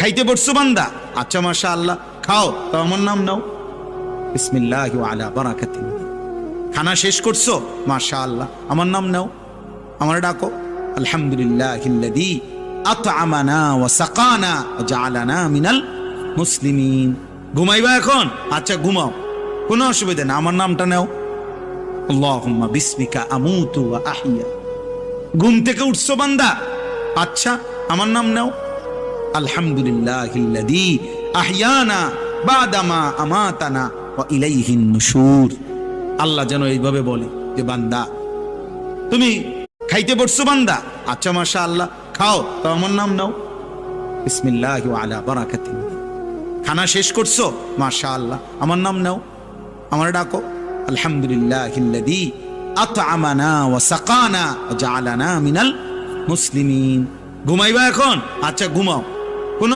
খাইতে বসছো বান্দা? আচ্ছা মাশাআল্লাহ, খাও। তো আমার নাম নাও, বিসমিল্লাহি ওয়া আলা বারাকাতিহি। খানা শেষ করছো? মাশাআল্লাহ, আমার নাম নাও, আমার ডাকো, আলহামদুলিল্লাহিল্লাযী আত'আমানা ওয়া সাকানা ওয়া জাআলানা মিনাল মুসলিমিন। ঘুমাইবা এখন? আচ্ছা ঘুমাও, কোনো অসুবিধা না, আমার নামটা নাও, আল্লাহুম্মা বিসমিকা আমুতু ওয়া আহইয়া। ঘুম থেকে উঠছো বান্দা? আচ্ছা আমার নাম নাও, আলহামদুলিল্লাহিল্লাযী আহইয়ানা বাদামা আমাতানা ওয়া ইলাইহিন নুশুর। আল্লাহ যেন এইভাবে বলে যে বান্দা তুমি খাইতে বসছো বান্দা? আচ্ছা মাশাআল্লাহ, খাও। তো আমার নাম নাও, বিসমিল্লাহি ওয়া আলা বারাকাতিহি। খানা শেষ করছো? মাশাআল্লাহ, আমার নাম নাও, আমার ডাকো, আলহামদুলিল্লাহিল্লাযী আত'আমানা ওয়া সাকানা ওয়া জাআলানা মিনাল মুসলিমিন। ঘুমাইবা এখন? আচ্ছা ঘুমাও,